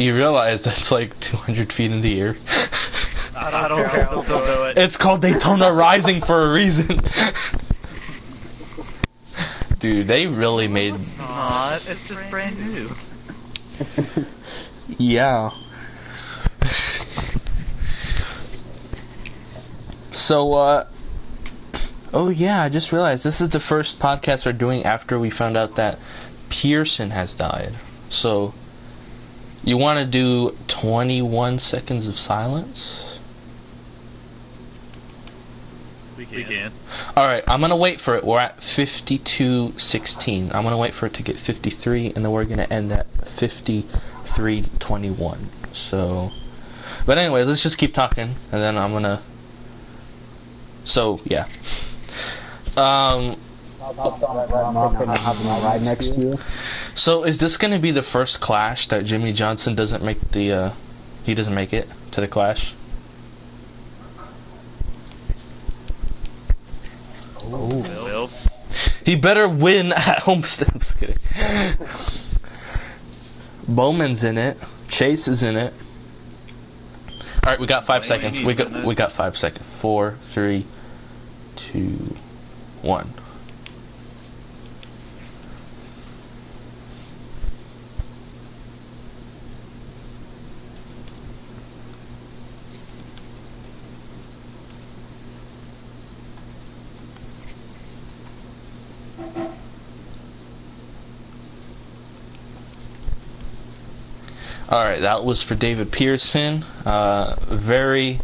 You realize that's like 200 feet in the air. I don't care. I'll still do it. It's called Daytona Rising for a reason. Dude, they really made... It's not. It's just brand new. Yeah. So, oh yeah, I just realized this is the first podcast we're doing after we found out that Pearson has died. So, you want to do 21 seconds of silence? We can. Alright, I'm going to wait for it. We're at 52:16. I'm going to wait for it to get 53, and then we're going to end at 53:21. So, but anyway, let's just keep talking, and then I'm going to... So, yeah. Right next to you. So, is this going to be the first Clash that Jimmy Johnson doesn't make the, he doesn't make it to the Clash? Bill. He better win at Homestead. I'm just kidding. Bowman's in it. Chase is in it. Alright, we got 5 seconds. We got 5 seconds. 4, 3, 2, 1. Alright, that was for David Pearson. Very,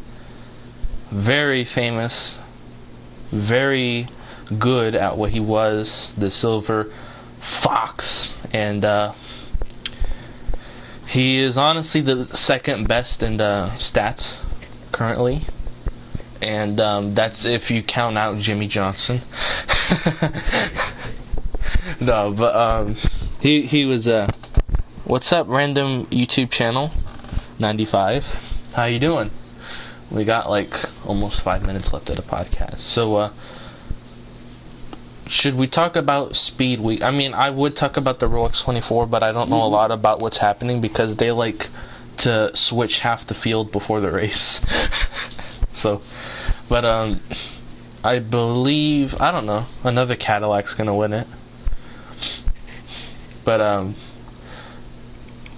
very famous. Very good at what he was. The Silver Fox. And he is honestly the second best in the stats currently. And that's if you count out Jimmy Johnson. No, but he was what's up, random YouTube channel 95? How you doing? We got like almost 5 minutes left of the podcast. So should we talk about Speed Week? I mean, I would talk about the Rolex 24, but I don't know a lot about what's happening because they like to switch half the field before the race. So, but I believe, I don't know, another Cadillac's gonna win it. But I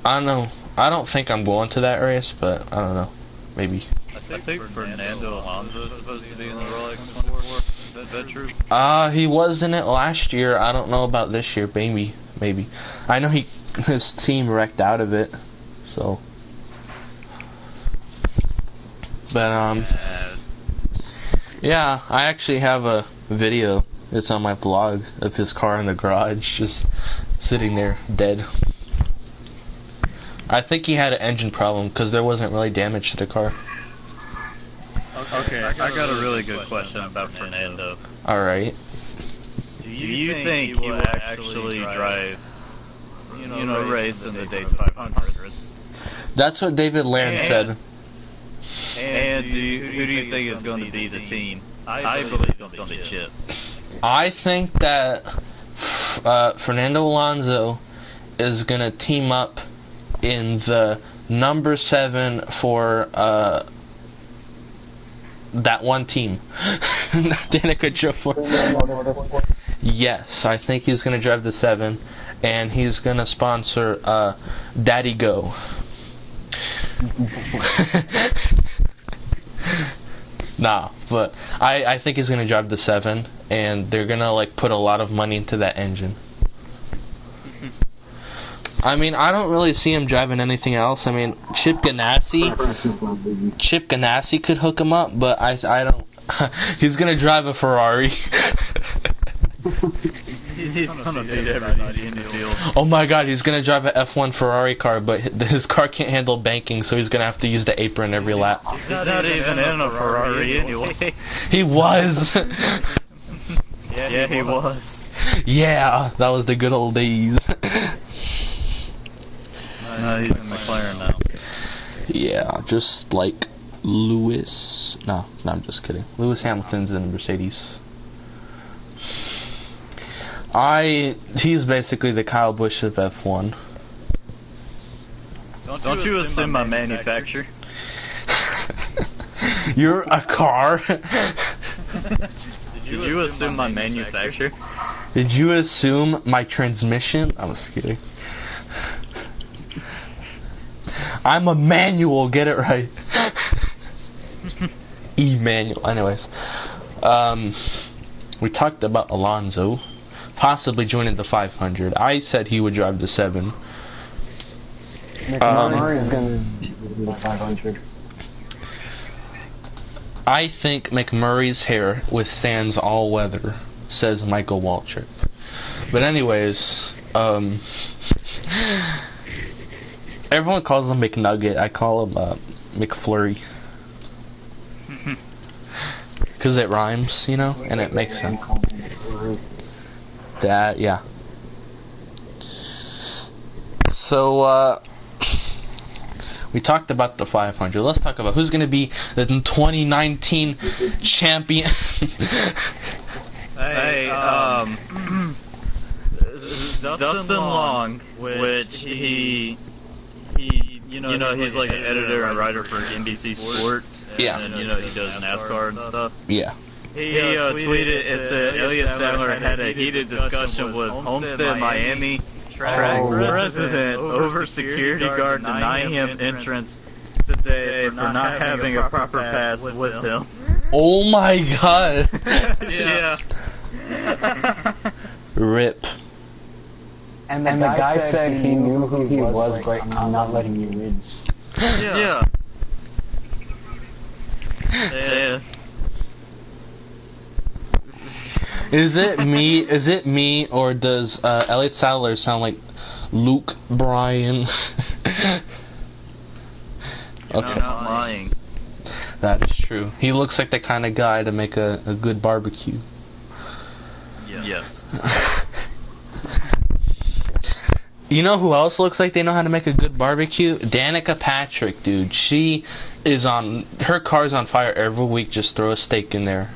don't know. I don't think I'm going to that race, but I don't know. Maybe. I think Fernando Alonso is supposed to be in the Rolex 24. Is that true? He was in it last year. I don't know about this year. Maybe. I know his team wrecked out of it. So. But yeah, I actually have a video. It's on my vlog of his car in the garage, just sitting there dead. I think he had an engine problem because there wasn't really damage to the car. Okay, I got a really good question about Fernando. Alright. Do you think he will actually drive, race in the Daytona 500? That's what David Land said. And who do you think is going to be the team? I believe it's going to be Chip. I think that Fernando Alonso is going to team up in the number 7 for that one team. Danica Joe. Yes, I think he's going to drive the 7, and he's going to sponsor Daddy Go. Nah, but I think he's gonna drive the 7, and they're gonna like put a lot of money into that engine. I mean, I don't really see him driving anything else. I mean, Chip Ganassi could hook him up, but I don't. He's gonna drive a Ferrari. He's gonna beat everybody in the field. Oh my God, he's gonna drive a F1 Ferrari car, but his car can't handle banking, so he's gonna have to use the apron every lap. He's not even in a Ferrari anyway. He was. Yeah, he was. Yeah, that was the good old days. No, he's in McLaren now. Yeah, just like Lewis. No, I'm just kidding. Lewis Hamilton's in Mercedes. He's basically the Kyle Busch of F1. Don't you assume my manufacturer? You're a car? Did you assume my manufacturer? Did you assume my transmission? I was kidding. I'm a manual, get it right. E-manual. Anyways. We talked about Alonso possibly joining the 500. I said he would drive the 7. McMurray is going to do the 500. I think McMurray's hair withstands all weather, says Michael Waltrip. But anyways, everyone calls him McNugget. I call him McFlurry. Because it rhymes, and it makes sense. That, yeah. So, we talked about the 500. Let's talk about who's going to be the 2019 champion. Hey, Dustin Long, which he's like an editor and writer for NBC Sports. Yeah. And, he does NASCAR and stuff. Yeah. He tweeted, it said, Elliott Sadler had a heated discussion with Homestead, Miami track president over security guard denying him entrance today for not having a proper pass with him. Oh my God. Yeah. Rip. And the guy said he knew who he was, but I'm not letting you in. Yeah. Yeah. Is it me, or does Elliott Sadler sound like Luke Bryan? Okay. I'm not lying. That is true. He looks like the kind of guy to make a good barbecue. Yes. You know who else looks like they know how to make a good barbecue? Danica Patrick, dude. Her car's on fire every week. Just throw a steak in there.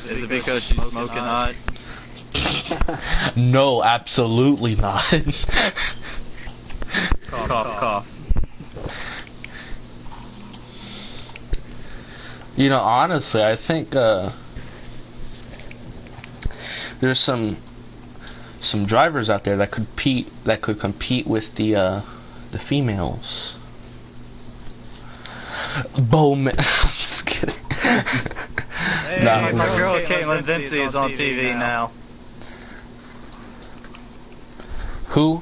Is it because she's smoking hot? No, absolutely not. Cough. Honestly, I think there's some drivers out there that could compete with the females. Bowman. I'm just kidding. Hey, my girl Caitlin Vincey is on TV now. Who?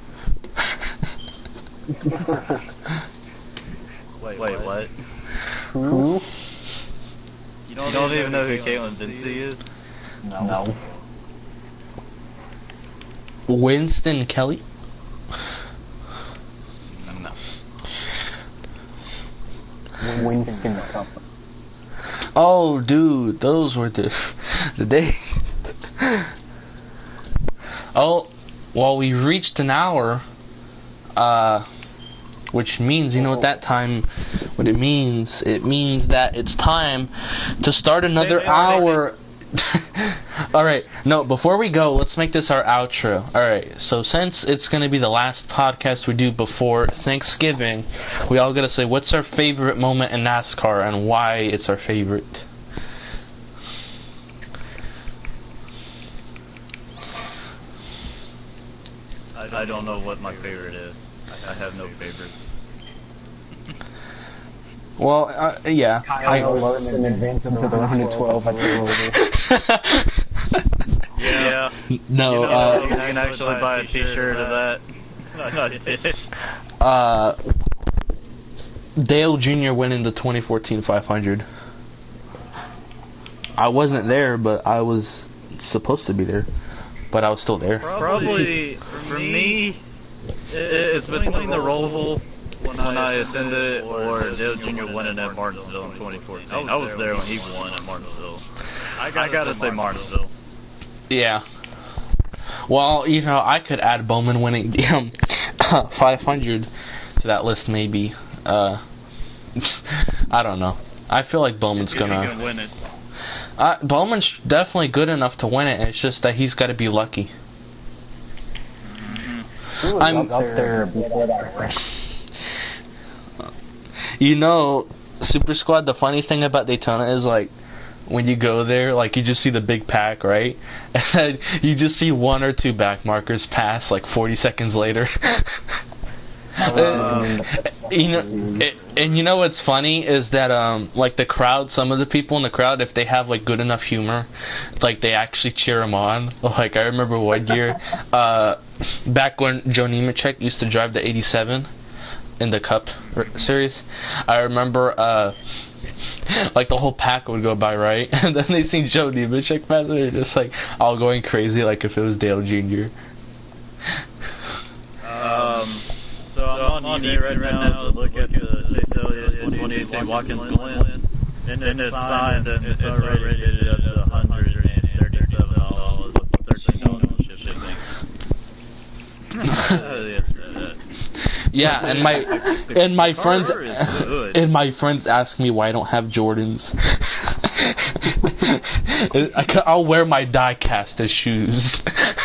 Wait, what? Who? You don't even know who Caitlin Vincey is? No. Winston Kelly? No. Winston Cup. Oh, dude, those were the days. Oh, well, we reached an hour, which means, you know what it means? It means that it's time to start another hour. Alright, no, before we go, let's make this our outro. Alright, so since it's going to be the last podcast we do before Thanksgiving, we all got to say what's our favorite moment in NASCAR and why it's our favorite. I don't know what my favorite is. I have no favorites. Well, yeah. Kyle Larson advanced into the round of 12 at the Rover. Yeah. No, you can actually buy a t-shirt of that. I did. Dale Jr. winning the 2014 500. I wasn't there, but I was supposed to be there. But I was still there. Probably, for me, it's between the Roval when I attended it or Dale Jr. winning at Martinsville in 2014. I was there when he won at Martinsville. I gotta say Martinsville. Yeah. Well, you know, I could add Bowman winning the 500 to that list, maybe. I don't know. I feel like Bowman's gonna win it. Bowman's definitely good enough to win it. It's just that he's got to be lucky. I'm up there before that. You know, Super Squad, the funny thing about Daytona is, like, when you go there, like, you just see the big pack, right? And you just see one or two back markers pass, like, 40 seconds later. You know, and you know what's funny is that, like, the crowd, some of the people in the crowd, if they have, like, good enough humor, like, they actually cheer them on. Like, I remember one year, back when Joe Nemechek used to drive the 87 in the Cup series, I remember, like, the whole pack would go by, right? And then they see Joe Nemechek pass, and they're just, like, all going crazy, like if it was Dale Jr. So I'm on eBay right now to look at the Chase Elliott 2018 Watkins Glen, and it's signed and it's already rated up to $137. $13 shipping. Yeah, and my friends ask me why I don't have Jordans. I'll wear my die-cast as shoes.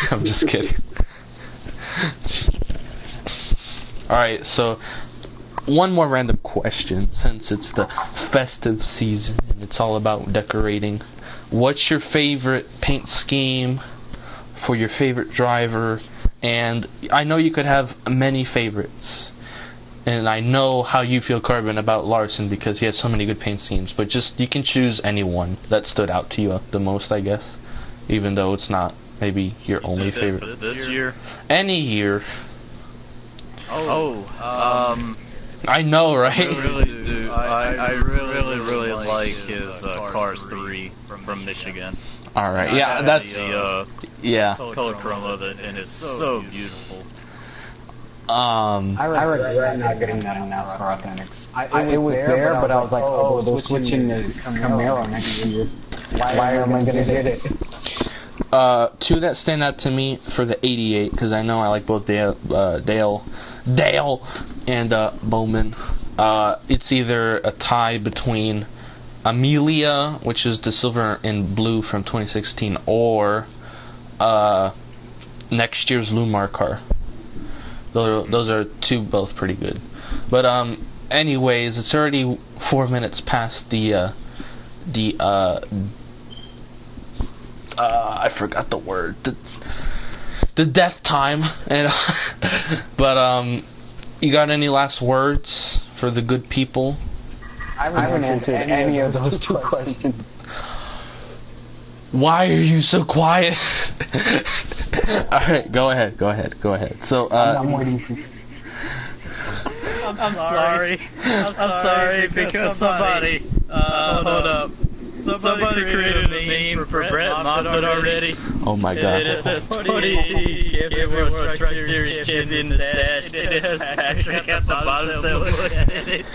I'm just kidding. Alright, so one more random question, since it's the festive season and it's all about decorating. What's your favorite paint scheme for your favorite driver? And I know you could have many favorites, and I know how you feel, Carbon, about Larson because he has so many good paint schemes, but just you can choose any one that stood out to you the most, I guess, even though it's not maybe your only favorite. This year? Any year. I know, right? I really do. I really like his Cars 3 from Michigan. Alright, yeah, that's... yeah. Color chrome of it, and it's so beautiful. I regret not getting that in NASCAR Authentics. It was there, but I was like, oh, they're switching to Camaro next year. Why am I going to get it? Two that stand out to me for the 88, because I know I like both Dale and Bowman. It's either a tie between Amelia, which is the silver and blue from 2016, or next year's Lumar car. Those are two both pretty good. But anyways, it's already 4 minutes past the I forgot the word. The death time. And but you got any last words for the good people? I haven't answered any of those two questions. Why are you so quiet? Alright, go ahead. So, I'm waiting for you. I'm sorry. I'm sorry because somebody, hold up. Somebody created a meme for Brett Moffitt already. Oh my god. It says 2018 Camping World Truck Series champion in the stash, and it has Patrick at the bottom, so look at it.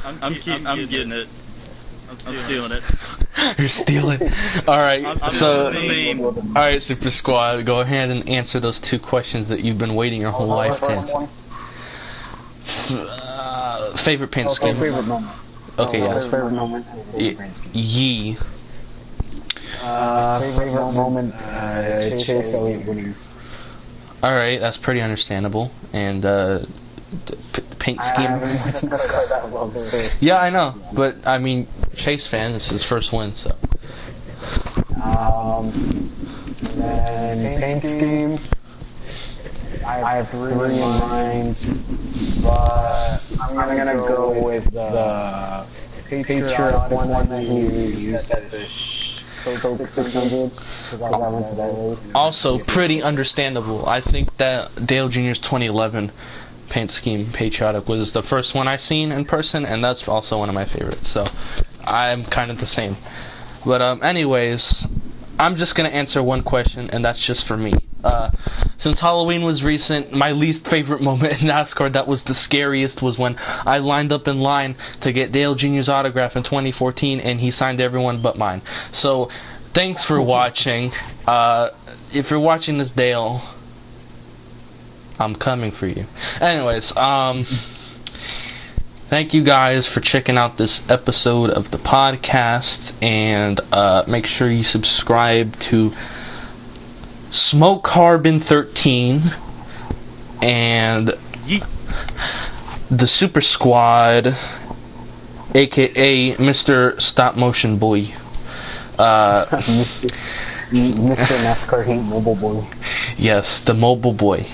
I'm getting it. I'm stealing it. You're stealing. Alright, alright, Super Squad, go ahead and answer those 2 questions that you've been waiting your whole life to answer. Favorite paint scheme? Favorite moment. Okay, yeah. Favorite moment. Yee. Favorite moment, Chase Elliott winning. Alright, that's pretty understandable. And, paint scheme? Yeah, I know. But, I mean, Chase fan, this is his first win, so. And then paint scheme. I have 3 in mind, but I'm gonna go with the Patriot one that he used at the Coke 600, because I went to that race. Also, pretty understandable. I think that Dale Jr.'s 2011 paint scheme, Patriotic, was the first one I seen in person, and that's also one of my favorites, so I'm kind of the same. But anyways, I'm just going to answer one question, and that's just for me. Since Halloween was recent, my least favorite moment in NASCAR that was the scariest was when I lined up in line to get Dale Jr.'s autograph in 2014, and he signed everyone but mine. So, thanks for watching. If you're watching this, Dale, I'm coming for you. Anyways, thank you guys for checking out this episode of the podcast, and make sure you subscribe to Smoke Carbon 13 and the Super Squad, aka Mr. Stop Motion Boy. Mr. NASCAR Heat Mobile Boy. Yes, the mobile boy.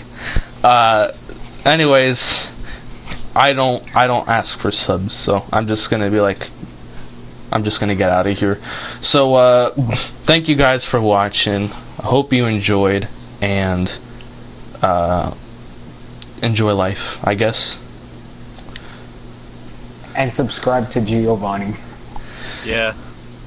Anyways, I don't ask for subs, so I'm just gonna be like, I'm just gonna get out of here. So thank you guys for watching. I hope you enjoyed, and enjoy life, I guess. And subscribe to Giovanni. Yeah.